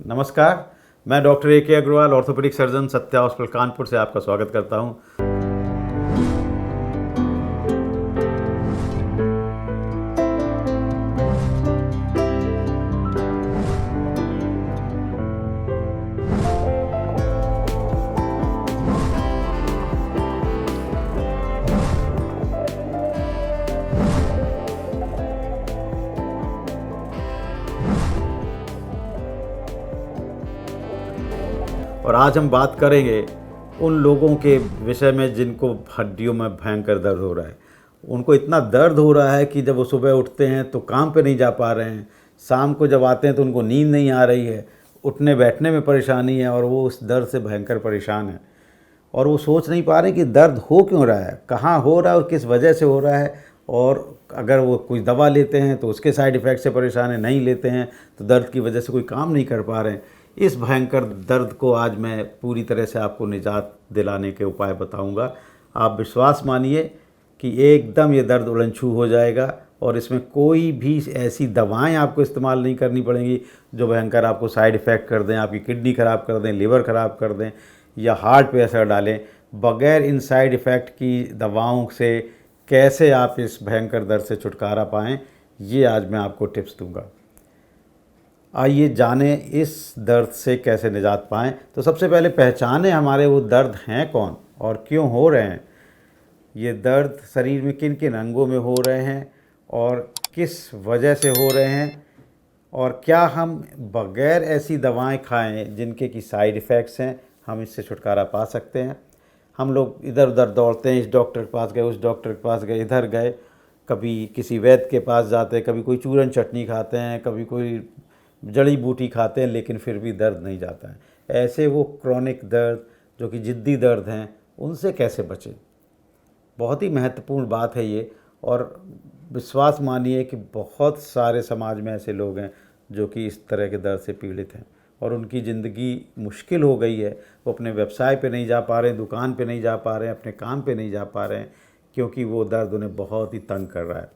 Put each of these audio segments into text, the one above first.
नमस्कार। मैं doctor A K. Agarwal, orthopaedic surgeon, Satya hospital Kanpur से आपका स्वागत करता हूं। और आज हम बात करेंगे उन लोगों के विषय में जिनको हड्डियों में भयंकर दर्द हो रहा है। उनको इतना दर्द हो रहा है कि जब वो सुबह उठते हैं तो काम पे नहीं जा पा रहे हैं, शाम को जब आते हैं तो उनको नींद नहीं आ रही है, उठने बैठने में परेशानी है और वो उस दर्द से भयंकर परेशान है। और वो सोच नहीं पा रहे कि दर्द हो क्यों रहा है, कहाँ हो रहा है और किस वजह से हो रहा है। और अगर वो कोई दवा लेते हैं तो उसके साइड इफ़ेक्ट से परेशान है, नहीं लेते हैं तो दर्द की वजह से कोई काम नहीं कर पा रहे हैं। इस भयंकर दर्द को आज मैं पूरी तरह से आपको निजात दिलाने के उपाय बताऊंगा। आप विश्वास मानिए कि एकदम ये दर्द उलझू हो जाएगा और इसमें कोई भी ऐसी दवाएं आपको इस्तेमाल नहीं करनी पड़ेंगी जो भयंकर आपको साइड इफ़ेक्ट कर दें, आपकी किडनी ख़राब कर दें, लिवर ख़राब कर दें या हार्ट पे असर डालें। बग़ैर इन साइड इफ़ेक्ट की दवाओं से कैसे आप इस भयंकर दर्द से छुटकारा पाएँ, ये आज मैं आपको टिप्स दूंगा। आइए जाने इस दर्द से कैसे निजात पाएँ। तो सबसे पहले पहचानें हमारे वो दर्द हैं कौन और क्यों हो रहे हैं। ये दर्द शरीर में किन किन अंगों में हो रहे हैं और किस वजह से हो रहे हैं, और क्या हम बग़ैर ऐसी दवाएं खाएं जिनके की साइड इफ़ेक्ट्स हैं, हम इससे छुटकारा पा सकते हैं। हम लोग इधर उधर दौड़ते हैं, इस डॉक्टर के पास गए, उस डॉक्टर के पास गए, इधर गए, कभी किसी वैद्य के पास जाते हैं, कभी कोई चूरन चटनी खाते हैं, कभी कोई जड़ी बूटी खाते हैं, लेकिन फिर भी दर्द नहीं जाता है। ऐसे वो क्रॉनिक दर्द जो कि ज़िद्दी दर्द हैं, उनसे कैसे बचें, बहुत ही महत्वपूर्ण बात है ये। और विश्वास मानिए कि बहुत सारे समाज में ऐसे लोग हैं जो कि इस तरह के दर्द से पीड़ित हैं और उनकी ज़िंदगी मुश्किल हो गई है। वो अपने व्यवसाय पे नहीं जा पा रहे हैं, दुकान पे नहीं जा पा रहे हैं, अपने काम पे नहीं जा पा रहे हैं, क्योंकि वो दर्द उन्हें बहुत ही तंग कर रहा है।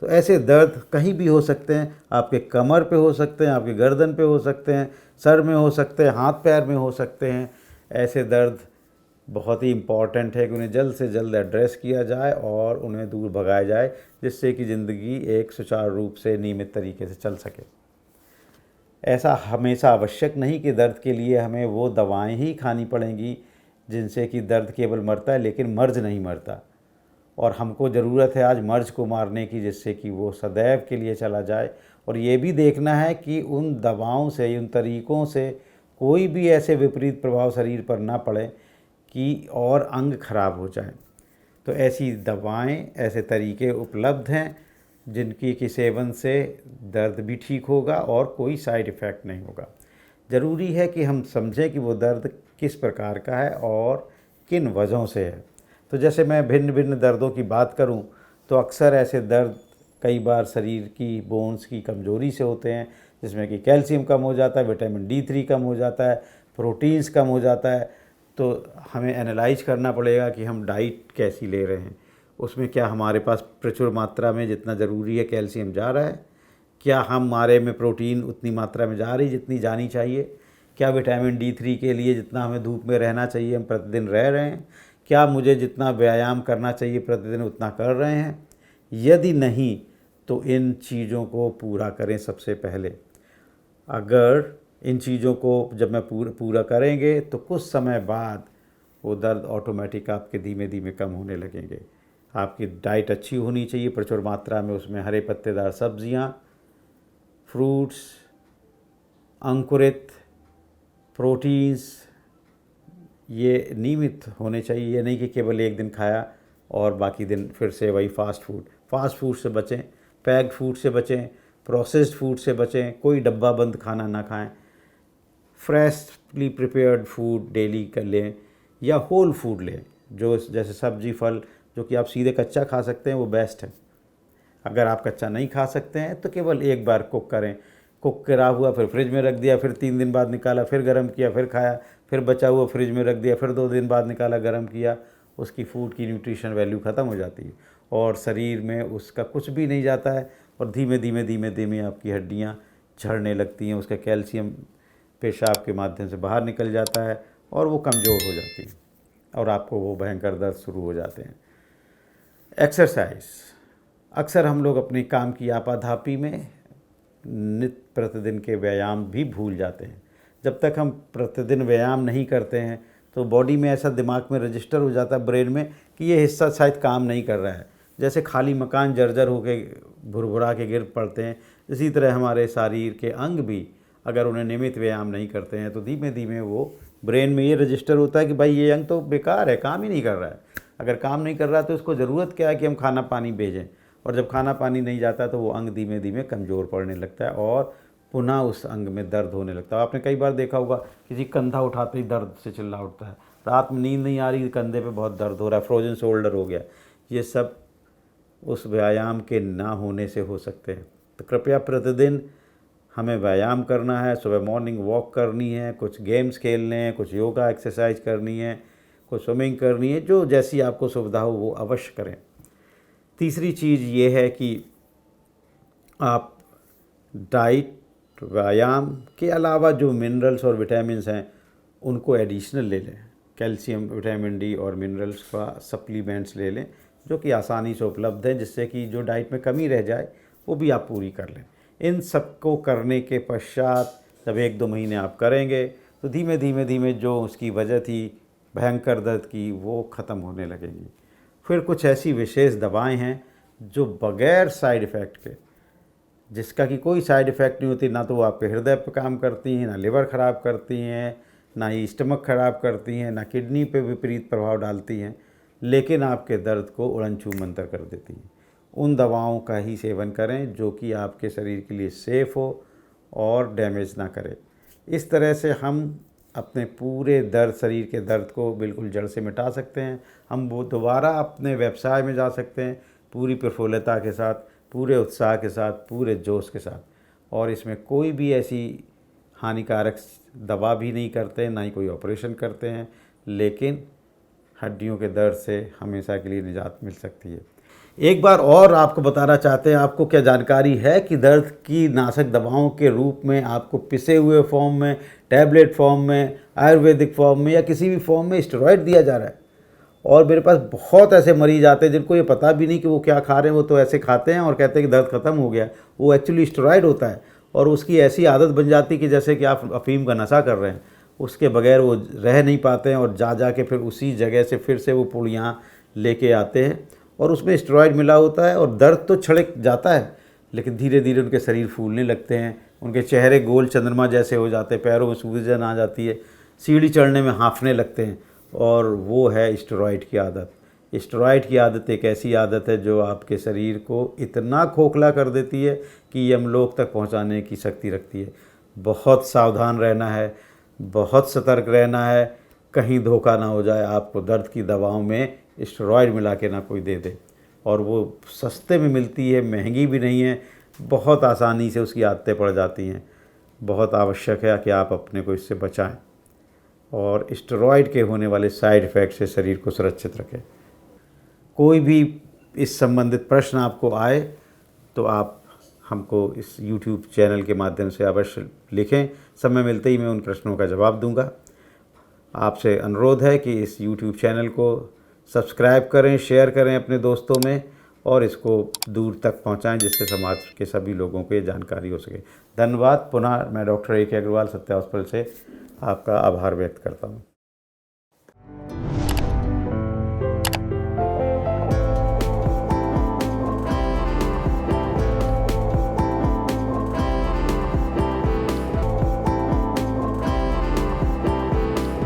तो ऐसे दर्द कहीं भी हो सकते हैं। आपके कमर पे हो सकते हैं, आपकी गर्दन पे हो सकते हैं, सर में हो सकते हैं, हाथ पैर में हो सकते हैं। ऐसे दर्द बहुत ही इम्पॉर्टेंट है कि उन्हें जल्द से जल्द एड्रेस किया जाए और उन्हें दूर भगाया जाए, जिससे कि ज़िंदगी एक सुचारू रूप से नियमित तरीके से चल सके। ऐसा हमेशा आवश्यक नहीं कि दर्द के लिए हमें वो दवाएं ही खानी पड़ेंगी जिनसे कि दर्द केवल मरता है लेकिन मर्ज नहीं मरता। और हमको ज़रूरत है आज मर्ज को मारने की, जिससे कि वो सदैव के लिए चला जाए। और ये भी देखना है कि उन दवाओं से, उन तरीक़ों से कोई भी ऐसे विपरीत प्रभाव शरीर पर ना पड़े कि और अंग खराब हो जाए। तो ऐसी दवाएं, ऐसे तरीके उपलब्ध हैं जिनकी कि सेवन से दर्द भी ठीक होगा और कोई साइड इफ़ेक्ट नहीं होगा। ज़रूरी है कि हम समझें कि वो दर्द किस प्रकार का है और किन वजहों से है। तो जैसे मैं भिन्न भिन्न दर्दों की बात करूं, तो अक्सर ऐसे दर्द कई बार शरीर की बोन्स की कमज़ोरी से होते हैं, जिसमें कि कैल्शियम कम हो जाता है, विटामिन D3 कम हो जाता है, प्रोटीन्स कम हो जाता है। तो हमें एनालाइज करना पड़ेगा कि हम डाइट कैसी ले रहे हैं, उसमें क्या हमारे पास प्रचुर मात्रा में जितना ज़रूरी है कैल्शियम जा रहा है, क्या हमारे में प्रोटीन उतनी मात्रा में जा रही जितनी जानी चाहिए, क्या विटामिन D3 के लिए जितना हमें धूप में रहना चाहिए हम प्रतिदिन रह रहे हैं, क्या मुझे जितना व्यायाम करना चाहिए प्रतिदिन उतना कर रहे हैं। यदि नहीं तो इन चीज़ों को पूरा करें सबसे पहले। अगर इन चीज़ों को जब मैं पूरा करेंगे तो कुछ समय बाद वो दर्द ऑटोमेटिक आपके धीमे धीमे कम होने लगेंगे। आपकी डाइट अच्छी होनी चाहिए, प्रचुर मात्रा में उसमें हरे पत्तेदार सब्जियां, फ्रूट्स, अंकुरित प्रोटीन्स, ये नियमित होने चाहिए। ये नहीं कि केवल एक दिन खाया और बाकी दिन फिर से वही फास्ट फूड से बचें, पैक्ड फूड से बचें, प्रोसेस्ड फूड से बचें, कोई डब्बा बंद खाना ना खाएं। फ्रेशली प्रिपेयर्ड फूड डेली कर लें या होल फूड लें, जो जैसे सब्जी फल जो कि आप सीधे कच्चा खा सकते हैं, वो बेस्ट है। अगर आप कच्चा नहीं खा सकते हैं तो केवल एक बार कुक करें, कुक करा हुआ फिर फ्रिज में रख दिया, फिर 3 दिन बाद निकाला, फिर गर्म किया, फिर खाया, फिर बचा हुआ फ्रिज में रख दिया, फिर 2 दिन बाद निकाला, गर्म किया। उसकी फूड की न्यूट्रिशन वैल्यू ख़त्म हो जाती है और शरीर में उसका कुछ भी नहीं जाता है और धीमे धीमे आपकी हड्डियाँ झड़ने लगती हैं, उसका कैल्शियम पेशाब के माध्यम से बाहर निकल जाता है और वो कमज़ोर हो जाती है और आपको वो भयंकर दर्द शुरू हो जाते हैं। एक्सरसाइज, अक्सर हम लोग अपने काम की आपाधापी में नित्य प्रतिदिन के व्यायाम भी भूल जाते हैं। जब तक हम प्रतिदिन व्यायाम नहीं करते हैं तो बॉडी में ऐसा दिमाग में रजिस्टर हो जाता है, ब्रेन में, कि ये हिस्सा शायद काम नहीं कर रहा है। जैसे खाली मकान जर्जर होके भुरभुरा के गिर पड़ते हैं, इसी तरह हमारे शरीर के अंग भी अगर उन्हें नियमित व्यायाम नहीं करते हैं तो धीमे धीमे वो ब्रेन में ये रजिस्टर होता है कि भाई ये अंग तो बेकार है, काम ही नहीं कर रहा है। अगर काम नहीं कर रहा तो इसको ज़रूरत क्या है कि हम खाना पानी भेजें, और जब खाना पानी नहीं जाता तो वो अंग धीमे धीमे कमज़ोर पड़ने लगता है और पुनः उस अंग में दर्द होने लगता है। आपने कई बार देखा होगा किसी कंधा उठाते ही दर्द से चिल्ला उठता है, रात में नींद नहीं आ रही, कंधे पे बहुत दर्द हो रहा है, फ्रोजन शोल्डर हो गया। ये सब उस व्यायाम के ना होने से हो सकते हैं। तो कृपया प्रतिदिन हमें व्यायाम करना है, सुबह मॉर्निंग वॉक करनी है, कुछ गेम्स खेलने हैं, कुछ योगा एक्सरसाइज करनी है, कुछ स्विमिंग करनी है, जो जैसी आपको सुविधा हो वो अवश्य करें। तीसरी चीज़ ये है कि आप डाइट, व्यायाम के अलावा जो मिनरल्स और विटामिन्स हैं उनको एडिशनल ले लें। कैल्शियम, विटामिन डी और मिनरल्स का सप्लीमेंट्स ले लें जो कि आसानी से उपलब्ध हैं, जिससे कि जो डाइट में कमी रह जाए वो भी आप पूरी कर लें। इन सबको करने के पश्चात जब 1-2 महीने आप करेंगे तो धीमे धीमे जो उसकी वजह थी भयंकर दर्द की वो ख़त्म होने लगेगी। फिर कुछ ऐसी विशेष दवाएं हैं जो बग़ैर साइड इफ़ेक्ट के, जिसका कि कोई साइड इफ़ेक्ट नहीं होती, ना तो वो आपके हृदय पर काम करती हैं, ना लिवर ख़राब करती हैं, ना ही स्टमक ख़राब करती हैं, ना किडनी पे विपरीत प्रभाव डालती हैं, लेकिन आपके दर्द को उड़न-छू मंतर कर देती हैं। उन दवाओं का ही सेवन करें जो कि आपके शरीर के लिए सेफ़ हो और डैमेज ना करे। इस तरह से हम अपने पूरे दर्द, शरीर के दर्द को बिल्कुल जड़ से मिटा सकते हैं। हम वो दोबारा अपने व्यवसाय में जा सकते हैं पूरी प्रफुल्लता के साथ, पूरे उत्साह के साथ, पूरे जोश के साथ, और इसमें कोई भी ऐसी हानिकारक दवा भी नहीं करते, ना ही कोई ऑपरेशन करते हैं, लेकिन हड्डियों के दर्द से हमेशा के लिए निजात मिल सकती है। एक बार और आपको बताना चाहते हैं, आपको क्या जानकारी है कि दर्द की नाशक दवाओं के रूप में आपको पिसे हुए फॉर्म में, टैबलेट फॉर्म में, आयुर्वेदिक फॉर्म में या किसी भी फॉर्म में स्टेरॉइड दिया जा रहा है। और मेरे पास बहुत ऐसे मरीज आते हैं जिनको ये पता भी नहीं कि वो क्या खा रहे हैं, वो तो ऐसे खाते हैं और कहते हैं कि दर्द ख़त्म हो गया। वो एक्चुअली स्टेरॉइड होता है और उसकी ऐसी आदत बन जाती है कि जैसे कि आप अफीम का नशा कर रहे हैं, उसके बगैर वो रह नहीं पाते हैं और जा के फिर उसी जगह से फिर से वो पुड़ियाँ लेके आते हैं और उसमें स्टेरॉइड मिला होता है और दर्द तो छिड़क जाता है, लेकिन धीरे धीरे उनके शरीर फूलने लगते हैं, उनके चेहरे गोल चंद्रमा जैसे हो जाते हैं, पैरों में सूजन आ जाती है, सीढ़ी चढ़ने में हाँफने लगते हैं, और वो है स्टेरॉइड की आदत। स्टेरॉइड की आदत एक ऐसी आदत है जो आपके शरीर को इतना खोखला कर देती है कि यमलोक तक पहुंचाने की शक्ति रखती है। बहुत सावधान रहना है, बहुत सतर्क रहना है, कहीं धोखा ना हो जाए, आपको दर्द की दवाओं में स्टेरॉइड मिला के ना कोई दे दे। और वो सस्ते में मिलती है, महंगी भी नहीं है, बहुत आसानी से उसकी आदतें पड़ जाती हैं। बहुत आवश्यक है कि आप अपने को इससे बचाएं और स्टेरॉइड के होने वाले साइड इफ़ेक्ट से शरीर को सुरक्षित रखें। कोई भी इस संबंधित प्रश्न आपको आए तो आप हमको इस YouTube चैनल के माध्यम से अवश्य लिखें, समय मिलते ही मैं उन प्रश्नों का जवाब दूंगा। आपसे अनुरोध है कि इस YouTube चैनल को सब्सक्राइब करें, शेयर करें अपने दोस्तों में और इसको दूर तक पहुंचाएं जिससे समाज के सभी लोगों को ये जानकारी हो सके। धन्यवाद। पुनः मैं doctor A.K. Agarwal, Satya hospital से आपका आभार व्यक्त करता हूं।